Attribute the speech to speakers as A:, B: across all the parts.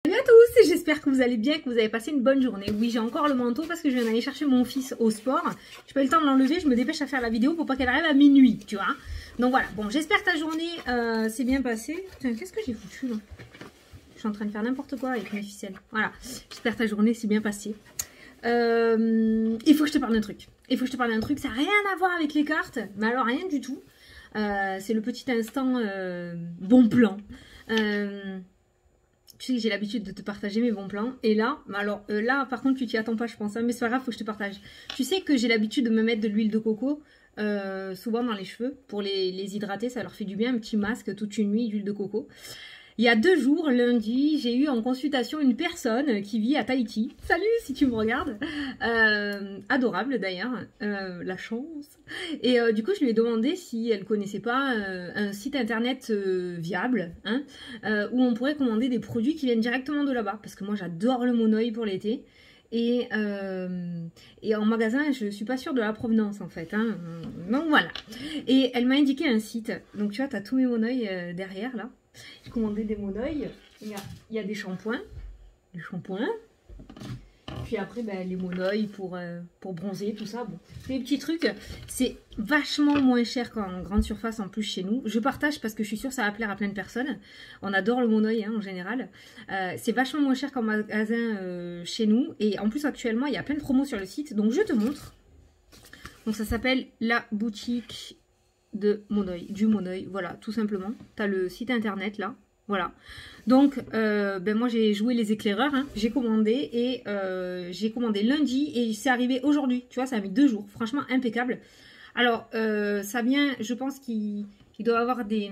A: Salut à tous, j'espère que vous allez bien, que vous avez passé une bonne journée. Oui, j'ai encore le manteau parce que je viens d'aller chercher mon fils au sport. Je n'ai pas eu le temps de l'enlever, je me dépêche à faire la vidéo pour pas qu'elle arrive à minuit, tu vois. Donc voilà, bon, j'espère que ta journée s'est bien passée. Putain, qu'est-ce que j'ai foutu là? Je suis en train de faire n'importe quoi avec mes ficelles. Voilà, j'espère que ta journée s'est bien passée. Il faut que je te parle d'un truc. Ça n'a rien à voir avec les cartes, mais alors rien du tout. C'est le petit instant bon plan. Tu sais que j'ai l'habitude de te partager mes bons plans. Et là, alors là par contre tu t'y attends pas je pense, hein, mais c'est pas grave, faut que je te partage. Tu sais que j'ai l'habitude de me mettre de l'huile de coco souvent dans les cheveux pour les hydrater, ça leur fait du bien, un petit masque toute une nuit d'huile de coco. Il y a 2 jours, lundi, j'ai eu en consultation une personne qui vit à Tahiti. Salut si tu me regardes. Adorable d'ailleurs, la chance. Et du coup, je lui ai demandé si elle connaissait pas un site internet viable, hein, où on pourrait commander des produits qui viennent directement de là-bas. Parce que moi, j'adore le monoeil pour l'été. Et en magasin, je suis pas sûre de la provenance en fait, hein. Donc voilà. Et elle m'a indiqué un site. Donc tu vois, tu as tous mes monoeils derrière là. J'ai commandé des monoeils. Il y a des shampoings. Puis après, ben, les monoeils pour bronzer, tout ça. Bon, les petits trucs. C'est vachement moins cher qu'en grande surface en plus chez nous. Je partage parce que je suis sûre que ça va plaire à plein de personnes. On adore le monoeil hein, en général. C'est vachement moins cher qu'en magasin chez nous. Et en plus, actuellement, il y a plein de promos sur le site. Donc, je te montre. Donc, ça s'appelle la boutique de monoeil, du monoeil, voilà, tout simplement. Tu as le site internet là, voilà. Donc, ben moi j'ai joué les éclaireurs, hein. J'ai commandé et j'ai commandé lundi et c'est arrivé aujourd'hui. Tu vois, ça a mis 2 jours, franchement impeccable. Alors, ça vient, je pense qu'il doit y avoir des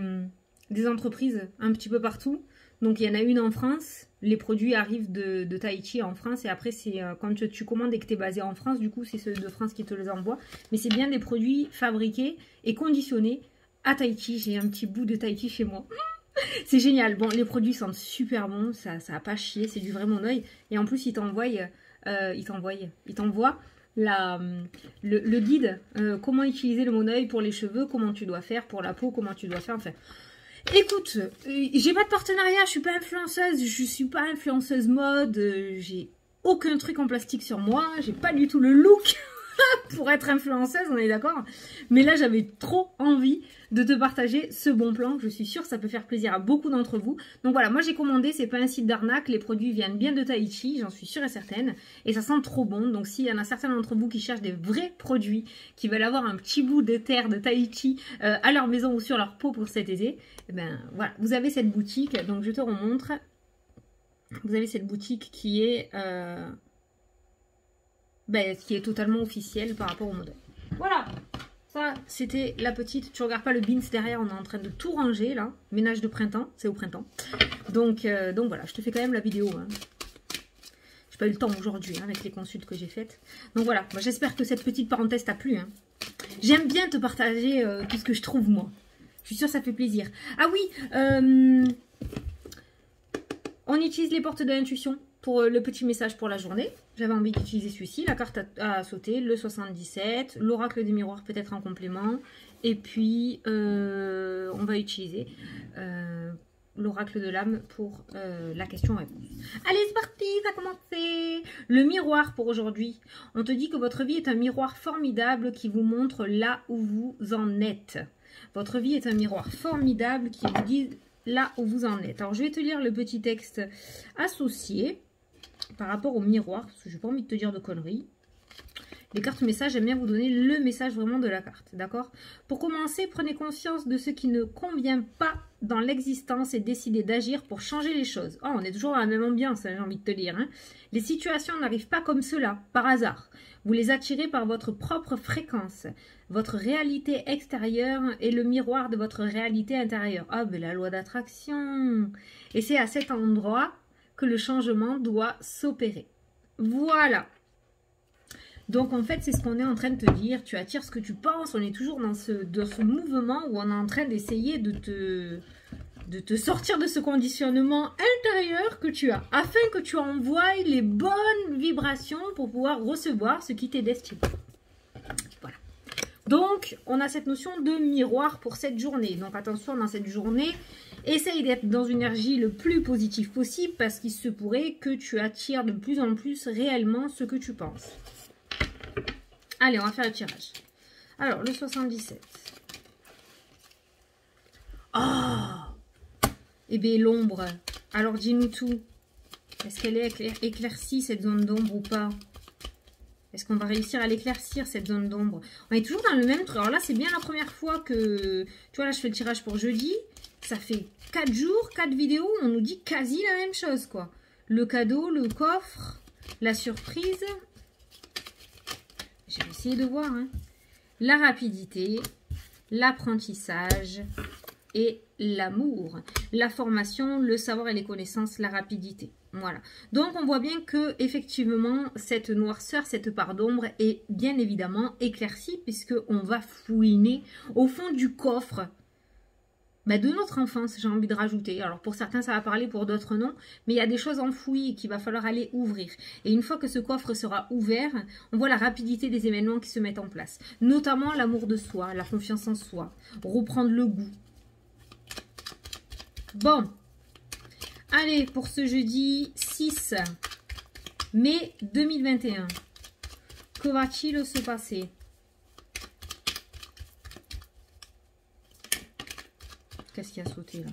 A: entreprises un petit peu partout. Donc, il y en a une en France. Les produits arrivent de Tahiti en France. Et après, c'est quand tu commandes et que tu es basé en France, du coup, c'est ceux de France qui te les envoient. Mais c'est bien des produits fabriqués et conditionnés à Tahiti. J'ai un petit bout de Tahiti chez moi. C'est génial. Bon, les produits sentent super bons. Ça n'a pas chié. C'est du vrai monoeil. Et en plus, ils t'envoient le guide. Comment utiliser le monoeil pour les cheveux. Comment tu dois faire pour la peau. Comment tu dois faire. Enfin... Écoute, j'ai pas de partenariat, je suis pas influenceuse mode, j'ai aucun truc en plastique sur moi, j'ai pas du tout le look pour être influenceuse, on est d'accord? Mais là, j'avais trop envie de te partager ce bon plan, je suis sûre que ça peut faire plaisir à beaucoup d'entre vous. Donc voilà, moi j'ai commandé, c'est pas un site d'arnaque, les produits viennent bien de Tahiti, j'en suis sûre et certaine, et ça sent trop bon. Donc s'il y en a certains d'entre vous qui cherchent des vrais produits, qui veulent avoir un petit bout de terre de Tahiti à leur maison ou sur leur peau pour cet été, eh ben voilà, vous avez cette boutique, donc je te remontre. Vous avez cette boutique qui est totalement officielle par rapport au modèle. Voilà, ça c'était la petite. Tu regardes pas le bins derrière, on est en train de tout ranger là. Ménage de printemps, c'est au printemps. Donc voilà, je te fais quand même la vidéo. Hein. J'ai pas eu le temps aujourd'hui hein, avec les consultes que j'ai faites. Donc voilà, moi j'espère que cette petite parenthèse t'a plu. Hein. J'aime bien te partager tout ce que je trouve moi. Je suis sûre que ça fait plaisir. Ah oui, on utilise les portes de l'intuition pour le petit message pour la journée. J'avais envie d'utiliser celui-ci, la carte à sauter, le 77, l'oracle des miroirs peut-être en complément. Et puis, on va utiliser l'oracle de l'âme pour la question-réponse. Allez, c'est parti, ça a commencé. Le miroir pour aujourd'hui. On te dit que votre vie est un miroir formidable qui vous montre là où vous en êtes. Votre vie est un miroir formidable qui vous dit là où vous en êtes. Alors, je vais te lire le petit texte associé par rapport au miroir, parce que je n'ai pas envie de te dire de conneries. Les cartes messages, j'aime bien vous donner le message vraiment de la carte, d'accord? Pour commencer, prenez conscience de ce qui ne convient pas dans l'existence et décidez d'agir pour changer les choses. Oh, on est toujours dans la même ambiance, hein, j'ai envie de te dire. Hein. Les situations n'arrivent pas comme cela, par hasard. Vous les attirez par votre propre fréquence. Votre réalité extérieure est le miroir de votre réalité intérieure. Ah, ben la loi d'attraction. Et c'est à cet endroit que le changement doit s'opérer. Voilà. Donc en fait, c'est ce qu'on est en train de te dire. Tu attires ce que tu penses. On est toujours dans ce mouvement où on est en train d'essayer de te sortir de ce conditionnement intérieur que tu as, afin que tu envoies les bonnes vibrations pour pouvoir recevoir ce qui t'est destiné. Voilà. Donc, on a cette notion de miroir pour cette journée. Donc attention, dans cette journée, Essaye d'être dans une énergie le plus positive possible parce qu'il se pourrait que tu attires de plus en plus réellement ce que tu penses. Allez, on va faire le tirage. Alors, le 77. Oh! Eh bien, l'ombre. Alors, dis-nous tout. Est-ce qu'elle est éclaircie, cette zone d'ombre, ou pas? Est-ce qu'on va réussir à l'éclaircir, cette zone d'ombre? On est toujours dans le même truc. Alors là, c'est bien la première fois que... Tu vois, là, je fais le tirage pour jeudi. Ça fait 4 jours, 4 vidéos. On nous dit quasi la même chose, quoi. Le cadeau, le coffre, la surprise. Je vais essayer de voir. Hein. La rapidité, l'apprentissage et l'amour. La formation, le savoir et les connaissances, la rapidité. Voilà. Donc, on voit bien que effectivement, cette noirceur, cette part d'ombre est bien évidemment éclaircie puisqu'on va fouiner au fond du coffre de notre enfance, j'ai envie de rajouter. Alors, pour certains, ça va parler, pour d'autres, non. Mais il y a des choses enfouies qu'il va falloir aller ouvrir. Et une fois que ce coffre sera ouvert, on voit la rapidité des événements qui se mettent en place. Notamment l'amour de soi, la confiance en soi, reprendre le goût. Bon. Allez, pour ce jeudi 6 mai 2021. Que va-t-il se passer? Qu'est-ce qui a sauté là?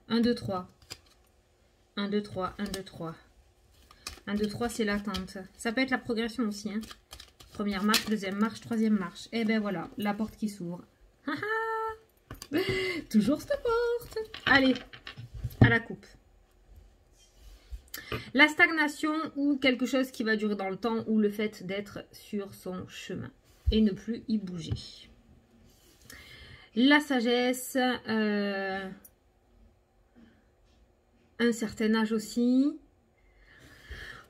A: 1, 2, 3. 1, 2, 3, 1, 2, 3. 1, 2, 3, c'est l'attente. Ça peut être la progression aussi. Hein. Première marche, deuxième marche, troisième marche. Et ben voilà, la porte qui s'ouvre. Toujours cette porte. Allez, à la coupe. La stagnation ou quelque chose qui va durer dans le temps ou le fait d'être sur son chemin et ne plus y bouger. La sagesse, un certain âge aussi.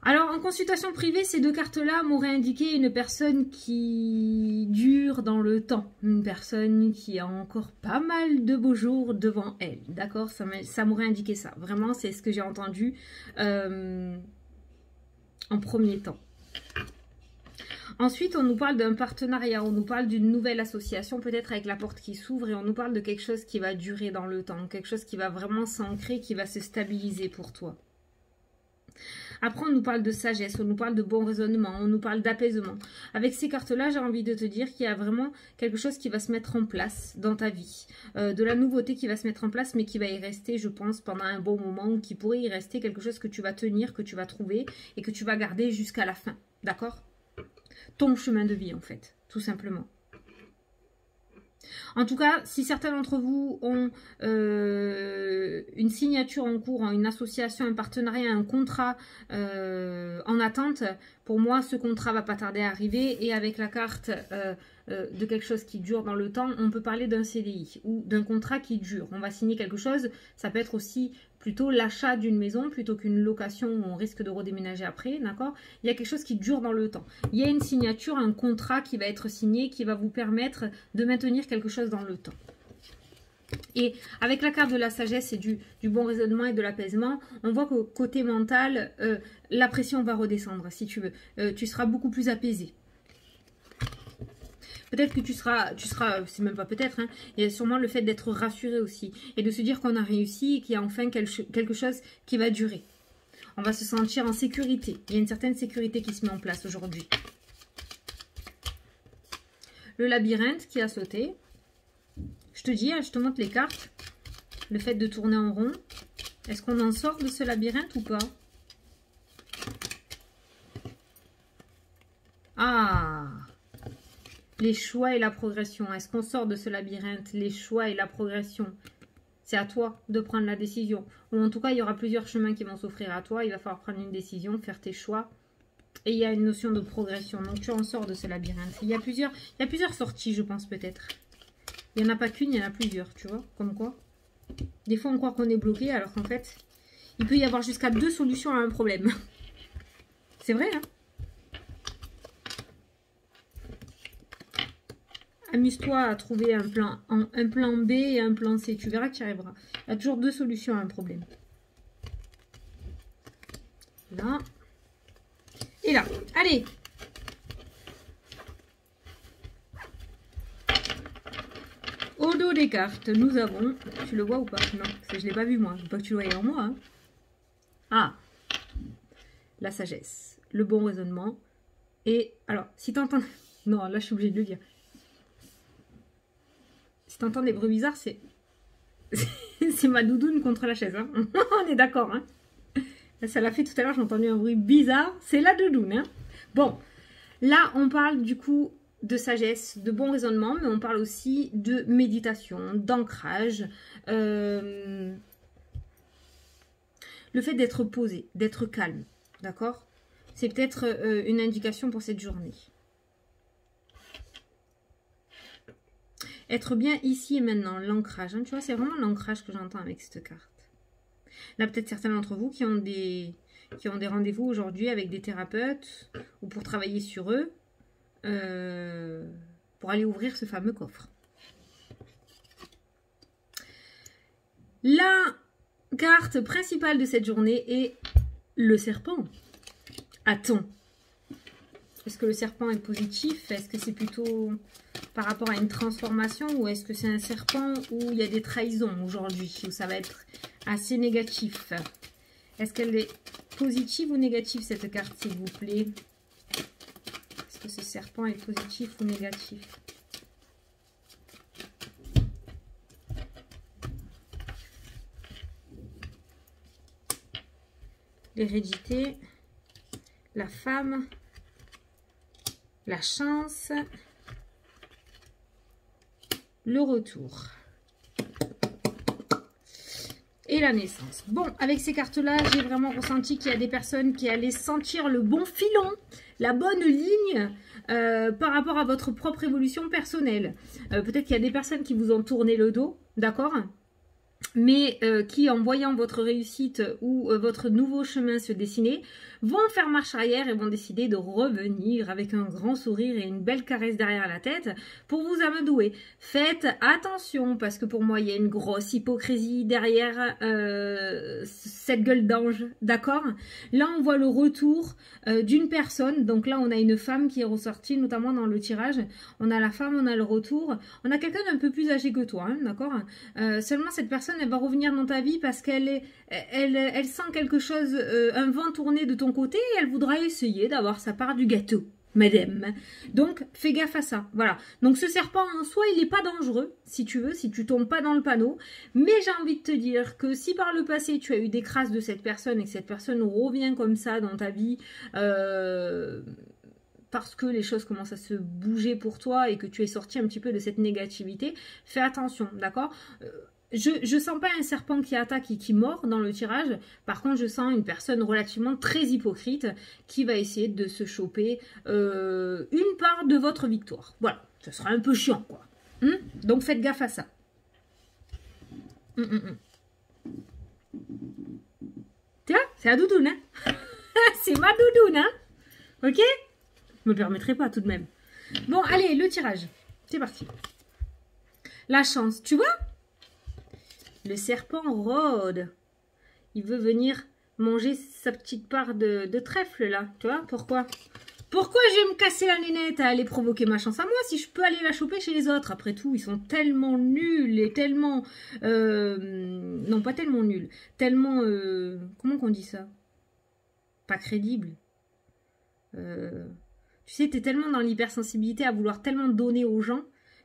A: Alors, en consultation privée, ces deux cartes-là m'auraient indiqué une personne qui dure dans le temps. Une personne qui a encore pas mal de beaux jours devant elle. D'accord? Ça m'aurait indiqué ça. Vraiment, c'est ce que j'ai entendu en premier temps. Ensuite, on nous parle d'un partenariat, on nous parle d'une nouvelle association, peut-être avec la porte qui s'ouvre, et on nous parle de quelque chose qui va durer dans le temps, quelque chose qui va vraiment s'ancrer, qui va se stabiliser pour toi. Après, on nous parle de sagesse, on nous parle de bon raisonnement, on nous parle d'apaisement. Avec ces cartes-là, j'ai envie de te dire qu'il y a vraiment quelque chose qui va se mettre en place dans ta vie. De la nouveauté qui va se mettre en place, mais qui va y rester, je pense, pendant un bon moment, ou qui pourrait y rester quelque chose que tu vas tenir, que tu vas trouver, et que tu vas garder jusqu'à la fin. D'accord ? Ton chemin de vie, en fait, tout simplement. En tout cas, si certains d'entre vous ont une signature en cours, une association, un partenariat, un contrat en attente, pour moi, ce contrat va pas tarder à arriver. Et avec la carte de quelque chose qui dure dans le temps, on peut parler d'un CDI ou d'un contrat qui dure. On va signer quelque chose, ça peut être aussi plutôt l'achat d'une maison plutôt qu'une location où on risque de redéménager après, d'accord? Il y a quelque chose qui dure dans le temps. Il y a une signature, un contrat qui va être signé, qui va vous permettre de maintenir quelque chose dans le temps. Et avec la carte de la sagesse et du bon raisonnement et de l'apaisement, on voit qu'au côté mental, la pression va redescendre, si tu veux. Tu seras beaucoup plus apaisé. Peut-être que tu seras, c'est même pas peut-être, hein, il y a sûrement le fait d'être rassuré aussi. Et de se dire qu'on a réussi et qu'il y a enfin quelque chose qui va durer. On va se sentir en sécurité. Il y a une certaine sécurité qui se met en place aujourd'hui. Le labyrinthe qui a sauté. Je te dis, hein, je te montre les cartes. Le fait de tourner en rond. Est-ce qu'on en sort de ce labyrinthe ou pas? Ah! Les choix et la progression. Est-ce qu'on sort de ce labyrinthe? Les choix et la progression. C'est à toi de prendre la décision. Ou en tout cas, il y aura plusieurs chemins qui vont s'offrir à toi. Il va falloir prendre une décision, faire tes choix. Et il y a une notion de progression. Donc, tu en sors de ce labyrinthe. Il y a plusieurs sorties, je pense, peut-être. Il n'y en a pas qu'une, il y en a plusieurs, tu vois. Comme quoi. Des fois, on croit qu'on est bloqué, alors qu'en fait, il peut y avoir jusqu'à 2 solutions à un problème. C'est vrai, hein? Amuse-toi à trouver un plan B et un plan C. Tu verras que tu y arriveras. Il y a toujours 2 solutions à un problème. Là. Et là. Allez. Odo. dos des cartes, nous avons... Tu le vois ou pas? Non, je ne l'ai pas vu moi. Je ne veux pas que tu le voyais en moi. Hein. Ah, la sagesse, le bon raisonnement. Et alors, si tu entends... Non, là, je suis obligée de le dire. Si tu entends des bruits bizarres, c'est... c'est ma doudoune contre la chaise. Hein. On est d'accord. Hein. Ça l'a fait tout à l'heure, j'ai entendu un bruit bizarre. C'est la doudoune. Hein. Bon, là, on parle du coup de sagesse, de bon raisonnement, mais on parle aussi de méditation, d'ancrage. Le fait d'être posé, d'être calme. D'accord? C'est peut-être une indication pour cette journée. Être bien ici et maintenant, l'ancrage. Hein, tu vois, c'est vraiment l'ancrage que j'entends avec cette carte. Là, peut-être certains d'entre vous qui ont des rendez-vous aujourd'hui avec des thérapeutes ou pour travailler sur eux, pour aller ouvrir ce fameux coffre. La carte principale de cette journée est le serpent. A-t-on? Est-ce que le serpent est positif? Est-ce que c'est plutôt par rapport à une transformation ou est-ce que c'est un serpent où il y a des trahisons aujourd'hui, où ça va être assez négatif? Est-ce qu'elle est positive ou négative cette carte, s'il vous plaît? Est-ce que ce serpent est positif ou négatif? L'hérédité, la femme, la chance, le retour et la naissance. Bon, avec ces cartes-là, j'ai vraiment ressenti qu'il y a des personnes qui allaient sentir le bon filon, la bonne ligne par rapport à votre propre évolution personnelle. Peut-être qu'il y a des personnes qui vous ont tourné le dos, d'accord ? Mais qui, en voyant votre réussite ou votre nouveau chemin se dessiner, vont faire marche arrière et vont décider de revenir avec un grand sourire et une belle caresse derrière la tête pour vous amadouer. Faites attention parce que pour moi, il y a une grosse hypocrisie derrière cette gueule d'ange, d'accord? Là, on voit le retour d'une personne. Donc là, on a une femme qui est ressortie, notamment dans le tirage. On a la femme, on a le retour. On a quelqu'un d'un peu plus âgé que toi, hein, d'accord? Seulement, cette personne, elle va revenir dans ta vie parce qu'elle elle sent quelque chose, un vent tourner de ton côté et elle voudra essayer d'avoir sa part du gâteau, madame. Donc, fais gaffe à ça. Voilà. Donc, ce serpent en soi, il n'est pas dangereux, si tu veux, si tu tombes pas dans le panneau. Mais j'ai envie de te dire que si par le passé, tu as eu des crasses de cette personne et que cette personne revient comme ça dans ta vie, parce que les choses commencent à se bouger pour toi et que tu es sorti un petit peu de cette négativité, fais attention, d'accord ? Je sens pas un serpent qui attaque et qui mord dans le tirage. Par contre, je sens une personne relativement très hypocrite qui va essayer de se choper une part de votre victoire. Voilà, ça sera un peu chiant, quoi. Donc, faites gaffe à ça. Tu vois, c'est la doudoune, hein. C'est ma doudoune, hein. Ok? Je me permettrai pas, tout de même. Bon, allez, le tirage. C'est parti. La chance, tu vois? Le serpent rôde. Il veut venir manger sa petite part de trèfle, là. Tu vois, pourquoi? Pourquoi je vais me casser la nénette à aller provoquer ma chance à moi si je peux aller la choper chez les autres? Après tout, ils sont tellement nuls et tellement... non, pas tellement nuls. Tellement... comment qu'on dit ça? Pas crédible. Tu sais, t'es tellement dans l'hypersensibilité à vouloir tellement donner aux gens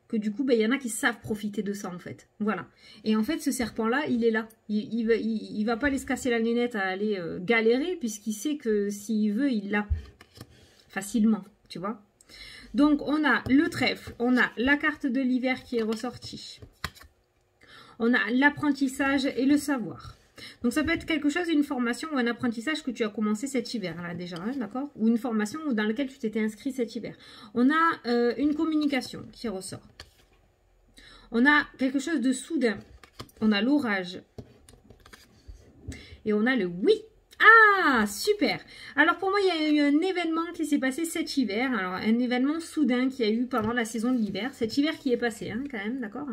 A: que du coup, il y en a qui savent profiter de ça, en fait. Voilà. Et en fait, ce serpent-là, il est là. Il va pas aller se casser la nénette à aller galérer, puisqu'il sait que s'il veut, il l'a. Facilement, tu vois. Donc, on a le trèfle, on a la carte de l'hiver qui est ressortie. On a l'apprentissage et le savoir. Donc, ça peut être quelque chose, une formation ou un apprentissage que tu as commencé cet hiver, là, déjà, hein, d'accord? Ou une formation dans laquelle tu t'étais inscrit cet hiver. On a une communication qui ressort. On a quelque chose de soudain. On a l'orage. Et on a le oui. Ah, super. Alors pour moi, il y a eu un événement qui s'est passé cet hiver. Alors un événement soudain qu'il y a eu pendant la saison de l'hiver. Cet hiver qui est passé, hein, quand même, d'accord,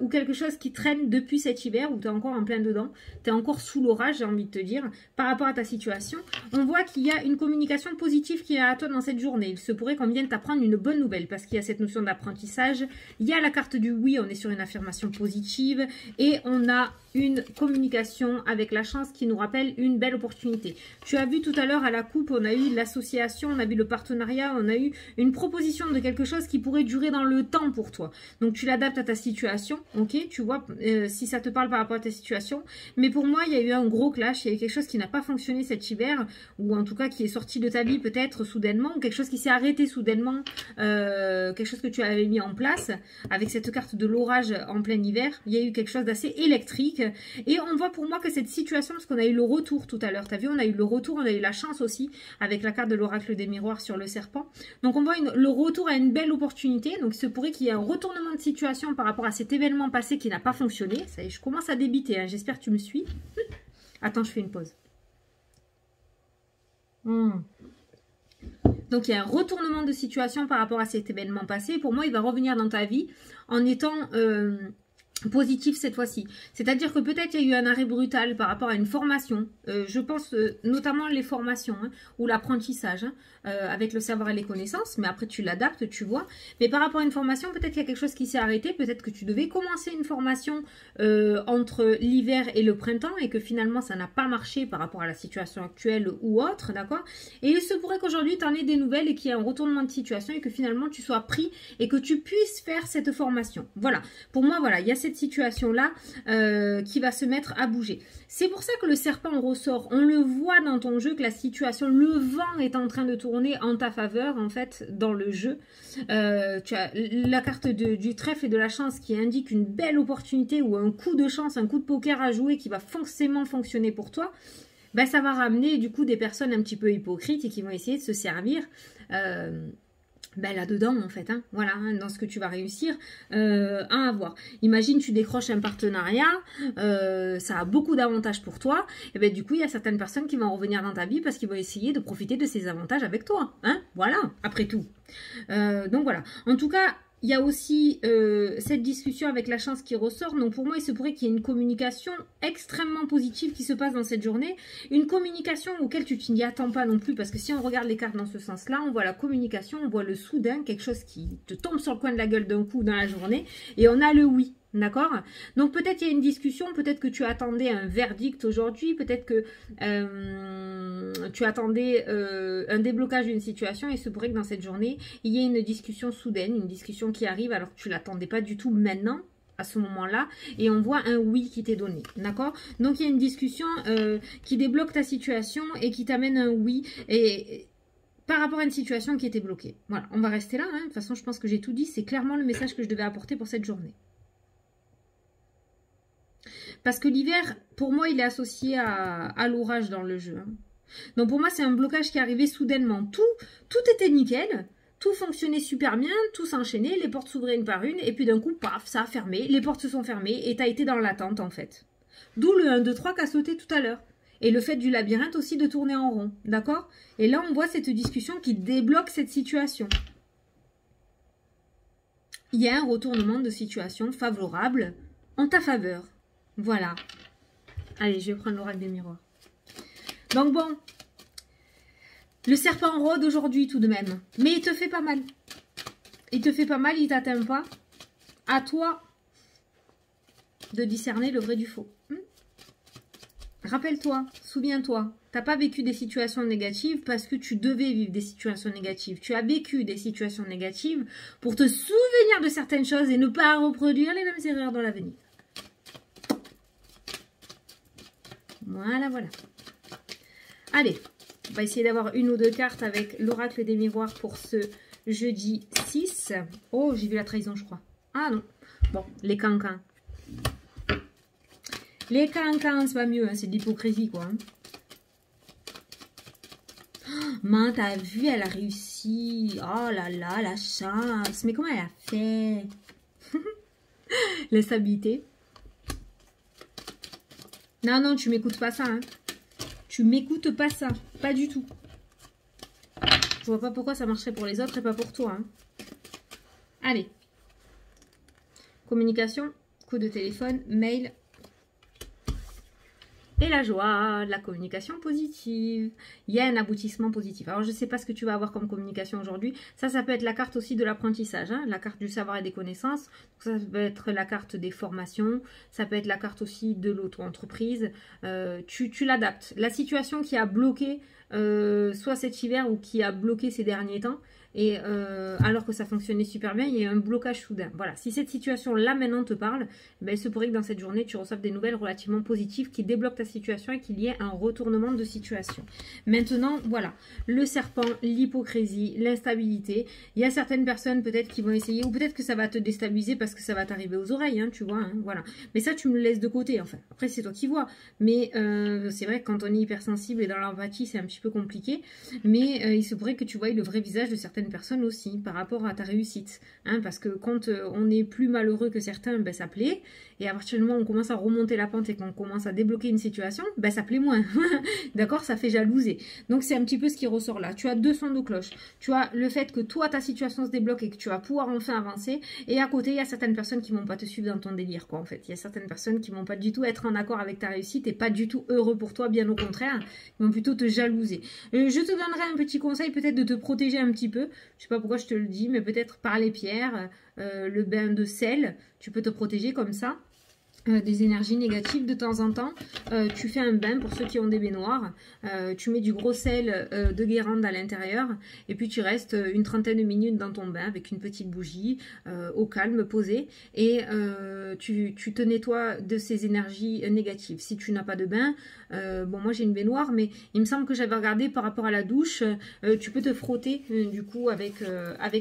A: ou quelque chose qui traîne depuis cet hiver, où tu es encore en plein dedans. Tu es encore sous l'orage, j'ai envie de te dire, par rapport à ta situation. On voit qu'il y a une communication positive qui est à toi dans cette journée. Il se pourrait qu'on vienne t'apprendre une bonne nouvelle, parce qu'il y a cette notion d'apprentissage. Il y a la carte du oui, on est sur une affirmation positive. Et on a une communication avec la chance qui nous rappelle une belle opportunité. Tu as vu tout à l'heure à la coupe, on a eu l'association, on a vu le partenariat, on a eu une proposition de quelque chose qui pourrait durer dans le temps pour toi. Donc tu l'adaptes à ta situation, ok, tu vois si ça te parle par rapport à ta situation. Mais pour moi, il y a eu un gros clash, il y a eu quelque chose qui n'a pas fonctionné cet hiver, ou en tout cas qui est sorti de ta vie peut-être soudainement, ou quelque chose qui s'est arrêté soudainement, quelque chose que tu avais mis en place. Avec cette carte de l'orage en plein hiver, il y a eu quelque chose d'assez électrique. Et on voit pour moi que cette situation, parce qu'on a eu le retour tout à l'heure, tu as vu, on a eu le retour, on a eu la chance aussi, avec la carte de l'oracle des miroirs sur le serpent. Donc on voit le retour à une belle opportunité, donc il se pourrait qu'il y ait un retournement de situation par rapport à cet événement passé qui n'a pas fonctionné. Ça y est, je commence à débiter, hein. J'espère que tu me suis. Attends, je fais une pause. Donc il y a un retournement de situation par rapport à cet événement passé. Pour moi, il va revenir dans ta vie en étant positif cette fois-ci. C'est-à-dire que peut-être il y a eu un arrêt brutal par rapport à une formation. Je pense notamment les formations, hein, ou l'apprentissage, hein, avec le savoir et les connaissances. Mais après tu l'adaptes, tu vois. Mais par rapport à une formation, peut-être qu'il y a quelque chose qui s'est arrêté. Peut-être que tu devais commencer une formation entre l'hiver et le printemps et que finalement ça n'a pas marché par rapport à la situation actuelle ou autre, d'accord. Et il se pourrait qu'aujourd'hui tu en aies des nouvelles et qu'il y ait un retournement de situation et que finalement tu sois pris et que tu puisses faire cette formation. Voilà. Pour moi, voilà, il y a cette situation-là qui va se mettre à bouger. C'est pour ça que le serpent ressort. On le voit dans ton jeu que la situation, le vent est en train de tourner en ta faveur, en fait, dans le jeu. Tu as la carte du trèfle et de la chance qui indique une belle opportunité ou un coup de chance, un coup de poker à jouer qui va forcément fonctionner pour toi. Ben, ça va ramener du coup des personnes un petit peu hypocrites et qui vont essayer de se servir ben là-dedans en fait, hein, voilà, hein, dans ce que tu vas réussir à avoir. Imagine tu décroches un partenariat, ça a beaucoup d'avantages pour toi, et ben du coup il y a certaines personnes qui vont revenir dans ta vie parce qu'ils vont essayer de profiter de ces avantages avec toi, hein, voilà, après tout. Donc voilà, en tout cas, il y a aussi cette discussion avec la chance qui ressort. Donc pour moi, il se pourrait qu'il y ait une communication extrêmement positive qui se passe dans cette journée. Une communication auquel tu t'y attends pas non plus. Parce que si on regarde les cartes dans ce sens-là, on voit la communication, on voit le soudain, quelque chose qui te tombe sur le coin de la gueule d'un coup dans la journée. Et on a le oui. D'accord? Donc peut-être il y a une discussion, peut-être que tu attendais un verdict aujourd'hui, peut-être que tu attendais un déblocage d'une situation et il se pourrait que dans cette journée, il y ait une discussion soudaine, une discussion qui arrive alors que tu ne l'attendais pas du tout maintenant, à ce moment-là, et on voit un oui qui t'est donné, d'accord? Donc il y a une discussion qui débloque ta situation et qui t'amène un oui, et par rapport à une situation qui était bloquée. Voilà, on va rester là, hein. De toute façon je pense que j'ai tout dit, c'est clairement le message que je devais apporter pour cette journée. Parce que l'hiver, pour moi, il est associé à l'orage dans le jeu. Hein. Donc pour moi, c'est un blocage qui est arrivé soudainement. Tout était nickel, tout fonctionnait super bien, tout s'enchaînait, les portes s'ouvraient une par une, et puis d'un coup, paf, ça a fermé, les portes se sont fermées, et tu as été dans l'attente en fait. D'où le 1, 2, 3 qui a sauté tout à l'heure. Et le fait du labyrinthe aussi de tourner en rond, d'accord? Et là, on voit cette discussion qui débloque cette situation. Il y a un retournement de situation favorable en ta faveur. Voilà. Allez, je vais prendre l'oracle des miroirs. Donc bon, le serpent rôde aujourd'hui tout de même. Mais il te fait pas mal. Il te fait pas mal, il t'atteint pas. À toi de discerner le vrai du faux. Rappelle-toi, souviens-toi, tu n'as pas vécu des situations négatives parce que tu devais vivre des situations négatives. Tu as vécu des situations négatives pour te souvenir de certaines choses et ne pas reproduire les mêmes erreurs dans l'avenir. Voilà, voilà. Allez, on va essayer d'avoir une ou deux cartes avec l'oracle des miroirs pour ce jeudi 6. Oh, j'ai vu la trahison, je crois. Ah non. Bon, les cancans. Les cancans, c'est pas mieux, hein, c'est de l'hypocrisie, quoi. Hein. Oh, man, t'as vu, elle a réussi. Oh là là, la chance. Mais comment elle a fait? L'instabilité. Non, non, tu m'écoutes pas ça, hein. Tu m'écoutes pas ça. Pas du tout. Je vois pas pourquoi ça marcherait pour les autres et pas pour toi. Hein. Allez. Communication, coup de téléphone, mail. Et la joie, la communication positive. Il y a un aboutissement positif. Alors, je ne sais pas ce que tu vas avoir comme communication aujourd'hui. Ça peut être la carte aussi de l'apprentissage. Hein, la carte du savoir et des connaissances. Ça peut être la carte des formations. Ça peut être la carte aussi de l'auto-entreprise. Tu l'adaptes. La situation qui a bloqué, soit cet hiver ou qui a bloqué ces derniers temps, et alors que ça fonctionnait super bien, il y a eu un blocage soudain. Voilà, si cette situation-là maintenant te parle, ben, il se pourrait que dans cette journée, tu reçoives des nouvelles relativement positives qui débloquent ta situation et qu'il y ait un retournement de situation. Maintenant, voilà, le serpent, l'hypocrisie, l'instabilité. Il y a certaines personnes peut-être qui vont essayer, ou peut-être que ça va te déstabiliser parce que ça va t'arriver aux oreilles, hein, tu vois, hein, voilà. Mais ça, tu me le laisses de côté, enfin. Après, c'est toi qui vois. Mais c'est vrai que quand on est hypersensible et dans l'empathie, c'est un petit peu compliqué. Mais il se pourrait que tu voies le vrai visage de certaines personnes aussi par rapport à ta réussite, hein, parce que quand on est plus malheureux que certains, ben, ça plaît, et à partir du moment où on commence à remonter la pente et qu'on commence à débloquer une situation, ben, ça plaît moins. D'accord, ça fait jalouser. Donc c'est un petit peu ce qui ressort là. Tu as deux sons de cloche. Tu as le fait que toi ta situation se débloque et que tu vas pouvoir enfin avancer, et à côté il y a certaines personnes qui vont pas te suivre dans ton délire, quoi, en fait. Il y a certaines personnes qui vont pas du tout être en accord avec ta réussite et pas du tout heureux pour toi, bien au contraire, ils vont plutôt te jalouser. Je te donnerai un petit conseil, peut-être de te protéger un petit peu. Je sais pas pourquoi je te le dis, mais peut-être par les pierres, le bain de sel, tu peux te protéger comme ça. Des énergies négatives de temps en temps. Tu fais un bain pour ceux qui ont des baignoires. Tu mets du gros sel de Guérande à l'intérieur. Et puis tu restes une trentaine de minutes dans ton bain avec une petite bougie au calme, posée. Et tu te nettoies de ces énergies négatives. Si tu n'as pas de bain, bon moi j'ai une baignoire, mais il me semble que j'avais regardé par rapport à la douche. Tu peux te frotter du coup avec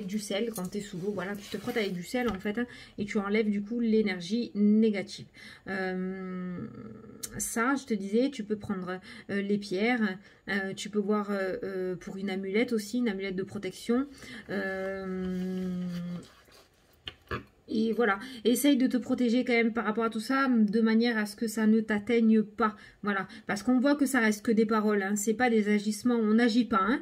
A: du sel quand tu es sous l'eau. Voilà, tu te frottes avec du sel en fait, hein, et tu enlèves du coup l'énergie négative. Ça, je te disais, tu peux prendre les pierres, tu peux voir pour une amulette aussi, une amulette de protection. Et voilà, essaye de te protéger quand même par rapport à tout ça, de manière à ce que ça ne t'atteigne pas. Voilà, parce qu'on voit que ça reste que des paroles, hein. C'est pas des agissements, on n'agit pas, hein.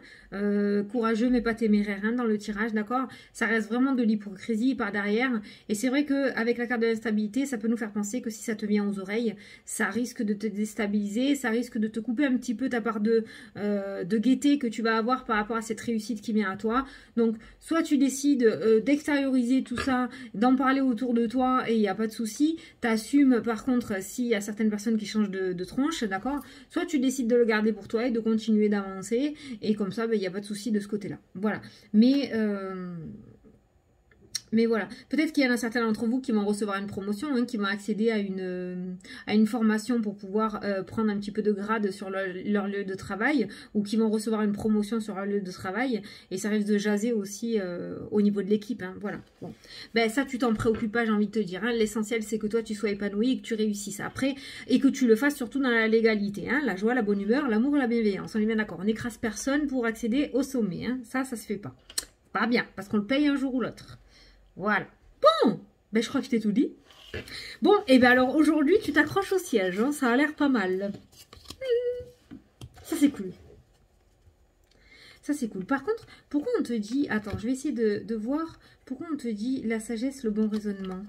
A: Courageux mais pas téméraire, hein, dans le tirage, d'accord. Ça reste vraiment de l'hypocrisie par derrière. Et c'est vrai qu'avec la carte de l'instabilité, ça peut nous faire penser que si ça te vient aux oreilles, ça risque de te déstabiliser, ça risque de te couper un petit peu ta part de gaieté que tu vas avoir par rapport à cette réussite qui vient à toi. Donc, soit tu décides d'extérioriser tout ça, d'en parler autour de toi et il n'y a pas de souci. T'assumes par contre s'il y a certaines personnes qui changent de tronche, d'accord. Soit tu décides de le garder pour toi et de continuer d'avancer et comme ça, ben, il n'y a pas de souci de ce côté-là. Voilà. Mais voilà, peut-être qu'il y en a certains d'entre vous qui vont recevoir une promotion, hein, qui vont accéder à une formation pour pouvoir prendre un petit peu de grade sur leur lieu de travail, ou qui vont recevoir une promotion sur leur lieu de travail, et ça risque de jaser aussi au niveau de l'équipe, hein, voilà. Bon. Ben ça, tu t'en préoccupes pas, j'ai envie de te dire, hein. L'essentiel, c'est que toi, tu sois épanoui et que tu réussisses après, et que tu le fasses surtout dans la légalité, hein, la joie, la bonne humeur, l'amour et la bienveillance, on est bien d'accord, on n'écrase personne pour accéder au sommet, hein. Ça se fait pas. Pas bien, parce qu'on le paye un jour ou l'autre. Voilà. Bon, ben je crois que je t'ai tout dit. Bon, et bien alors aujourd'hui, tu t'accroches au siège. Hein, ça a l'air pas mal. Ça, c'est cool. Ça, c'est cool. Par contre, pourquoi on te dit... Attends, je vais essayer de voir. Pourquoi on te dit la sagesse, le bon raisonnement?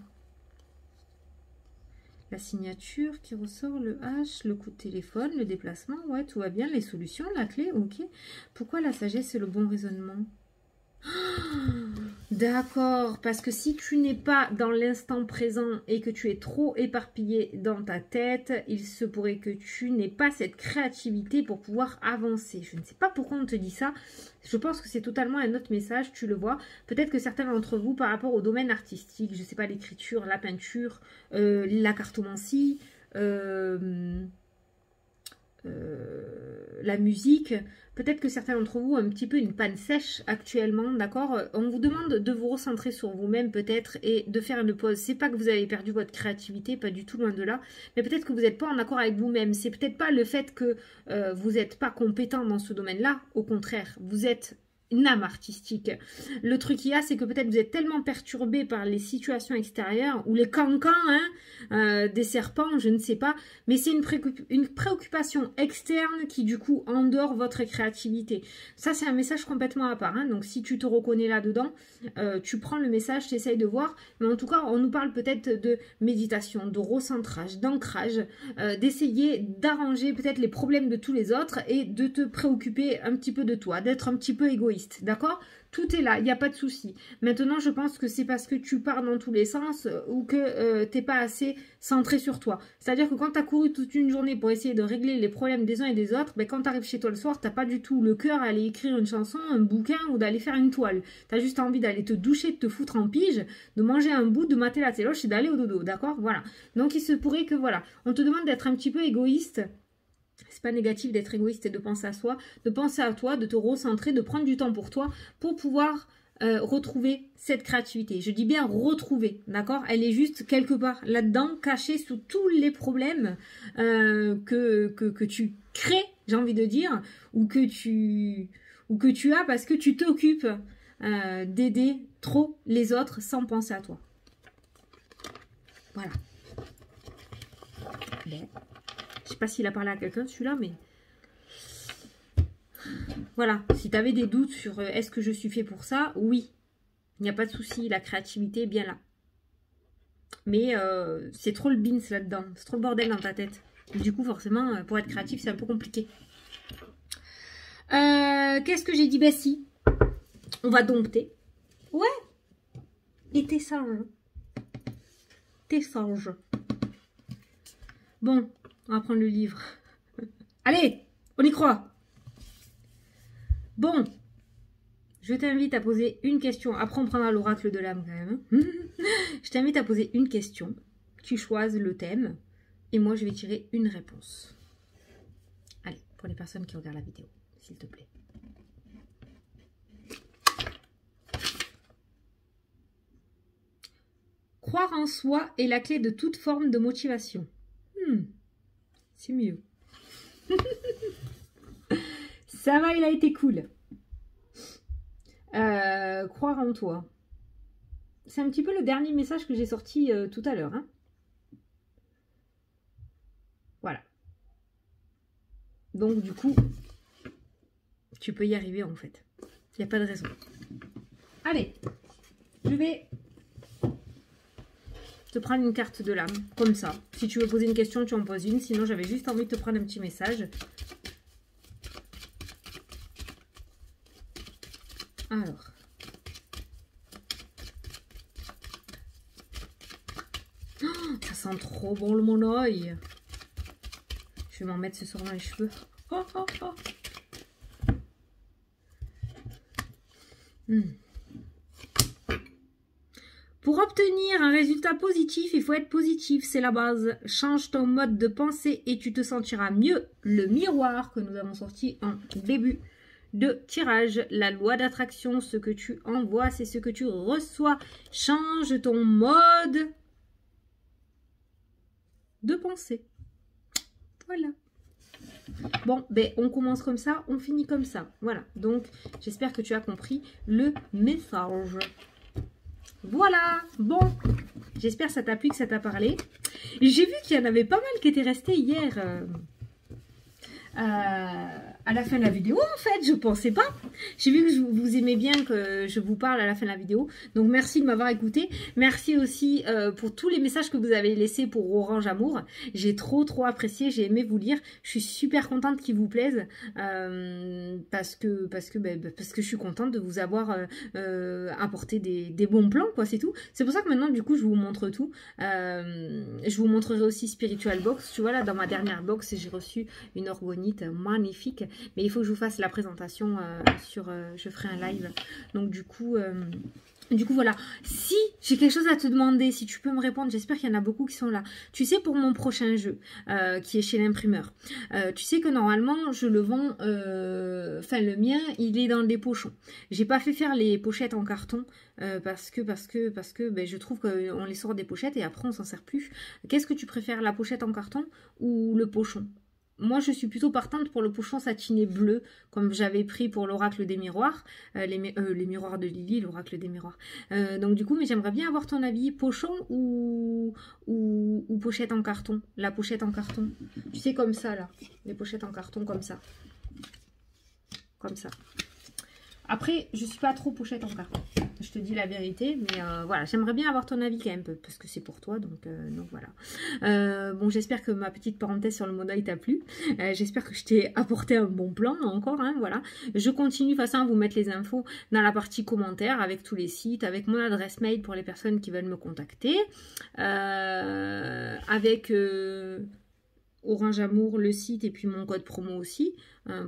A: La signature qui ressort, le H, le coup de téléphone, le déplacement. Ouais, tout va bien. Les solutions, la clé, ok. Pourquoi la sagesse et le bon raisonnement? D'accord, parce que si tu n'es pas dans l'instant présent et que tu es trop éparpillé dans ta tête, il se pourrait que tu n'aies pas cette créativité pour pouvoir avancer. Je ne sais pas pourquoi on te dit ça. Je pense que c'est totalement un autre message, tu le vois. Peut-être que certains d'entre vous, par rapport au domaine artistique, je ne sais pas, l'écriture, la peinture, la cartomancie, la musique, peut-être que certains d'entre vous ont un petit peu une panne sèche actuellement, d'accord. On vous demande de vous recentrer sur vous-même peut-être et de faire une pause. C'est pas que vous avez perdu votre créativité, pas du tout, loin de là, mais peut-être que vous n'êtes pas en accord avec vous-même. C'est peut-être pas le fait que vous n'êtes pas compétent dans ce domaine-là, au contraire, vous êtes une âme artistique. Le truc qu'il y a, c'est que peut-être vous êtes tellement perturbé par les situations extérieures ou les cancans des serpents, je ne sais pas, mais c'est une préoccupation externe qui du coup endort votre créativité. Ça, c'est un message complètement à part. Donc si tu te reconnais là-dedans, tu prends le message, tu essayes de voir, mais en tout cas, on nous parle peut-être de méditation, de recentrage, d'ancrage, d'essayer d'arranger peut-être les problèmes de tous les autres et de te préoccuper un petit peu de toi, d'être un petit peu égoïste. D'accord? Tout est là, il n'y a pas de souci. Maintenant, je pense que c'est parce que tu pars dans tous les sens ou que tu n'es pas assez centré sur toi. C'est-à-dire que quand tu as couru toute une journée pour essayer de régler les problèmes des uns et des autres, ben, quand tu arrives chez toi le soir, tu n'as pas du tout le cœur à aller écrire une chanson, un bouquin ou d'aller faire une toile. Tu as juste envie d'aller te doucher, de te foutre en pige, de manger un bout, de mater la téloche et d'aller au dodo. D'accord? Voilà. Donc, il se pourrait que, voilà, on te demande d'être un petit peu égoïste. C'est pas négatif d'être égoïste et de penser à soi, de penser à toi, de te recentrer, de prendre du temps pour toi, pour pouvoir retrouver cette créativité. Je dis bien retrouver, d'accord? Elle est juste quelque part là-dedans, cachée sous tous les problèmes que tu crées, j'ai envie de dire, ou que tu as parce que tu t'occupes d'aider trop les autres sans penser à toi. Voilà. Bon. Je sais pas s'il a parlé à quelqu'un celui-là, mais voilà. Si tu avais des doutes sur est-ce que je suis fait pour ça, oui. Il n'y a pas de souci, la créativité est bien là. Mais c'est trop le beans là-dedans. C'est trop le bordel dans ta tête. Du coup, forcément, pour être créatif, c'est un peu compliqué. Qu'est-ce que j'ai dit? Ben si. On va dompter. Ouais. Et t'es sage. T'es sage. Bon. On va prendre le livre. Allez, on y croit. Bon, je t'invite à poser une question. Après, on prendra l'oracle de l'âme quand même. Je t'invite à poser une question. Tu choisis le thème. Et moi, je vais tirer une réponse. Allez, pour les personnes qui regardent la vidéo, s'il te plaît. Croire en soi est la clé de toute forme de motivation. C'est mieux. Ça va, il a été cool. Croire en toi. C'est un petit peu le dernier message que j'ai sorti tout à l'heure. Voilà. Donc, du coup, tu peux y arriver en fait. Il n'y a pas de raison. Allez, je vais te prendre une carte de l'âme, comme ça. Si tu veux poser une question, tu en poses une. Sinon, j'avais juste envie de te prendre un petit message. Alors. Oh, ça sent trop bon le monoeil. Je vais m'en mettre ce soir dans les cheveux. Oh, oh, oh. Pour obtenir un résultat positif, il faut être positif, c'est la base. Change ton mode de pensée et tu te sentiras mieux. Le miroir que nous avons sorti en début de tirage. La loi d'attraction, ce que tu envoies, c'est ce que tu reçois. Change ton mode de pensée. Voilà. Bon, ben on commence comme ça, on finit comme ça. Voilà, donc j'espère que tu as compris le message. Voilà, bon, j'espère que ça t'a plu, que ça t'a parlé. J'ai vu qu'il y en avait pas mal qui étaient restés hier à la fin de la vidéo, en fait, je pensais pas. J'ai vu que vous aimez bien que je vous parle à la fin de la vidéo, donc merci de m'avoir écouté. Merci aussi pour tous les messages que vous avez laissés pour Orange Amour. J'ai trop apprécié, j'ai aimé vous lire. Je suis super contente qu'ils vous plaisent parce que je suis contente de vous avoir apporté des bons plans, quoi, c'est tout. C'est pour ça que maintenant, du coup, je vous montre tout. Je vous montrerai aussi Spiritual Box. Tu vois, là, dans ma dernière box, j'ai reçu une orgonite magnifique. Mais il faut que je vous fasse la présentation je ferai un live. Donc du coup voilà. Si j'ai quelque chose à te demander, si tu peux me répondre, j'espère qu'il y en a beaucoup qui sont là. Tu sais, pour mon prochain jeu, qui est chez l'imprimeur, tu sais que normalement, je le vends, le mien, il est dans des pochons. J'ai pas fait faire les pochettes en carton, parce que je trouve qu'on les sort des pochettes et après on s'en sert plus. Qu'est-ce que tu préfères, la pochette en carton ou le pochon ? moi, je suis plutôt partante pour le pochon satiné bleu, comme j'avais pris pour l'oracle des miroirs, les miroirs de Lily, l'oracle des miroirs. Donc du coup, mais j'aimerais bien avoir ton avis, pochon ou pochette en carton, la pochette en carton. Tu sais, comme ça, là, les pochettes en carton, comme ça. Comme ça. Après, je suis pas trop pochette en carton. Je te dis la vérité, mais voilà, j'aimerais bien avoir ton avis quand même, parce que c'est pour toi, donc voilà. Bon, j'espère que ma petite parenthèse sur le modèle t'a plu. J'espère que je t'ai apporté un bon plan encore, hein, voilà. Je continue de toute façon à vous mettre les infos dans la partie commentaires, avec tous les sites, avec mon adresse mail pour les personnes qui veulent me contacter, avec... Orange Amour, le site et puis mon code promo aussi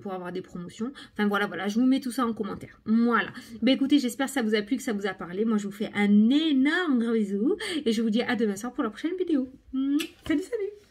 A: pour avoir des promotions. Enfin voilà, je vous mets tout ça en commentaire. Voilà. Ben écoutez, j'espère que ça vous a plu, que ça vous a parlé. Moi, je vous fais un énorme gros bisou et je vous dis à demain soir pour la prochaine vidéo. Salut, salut!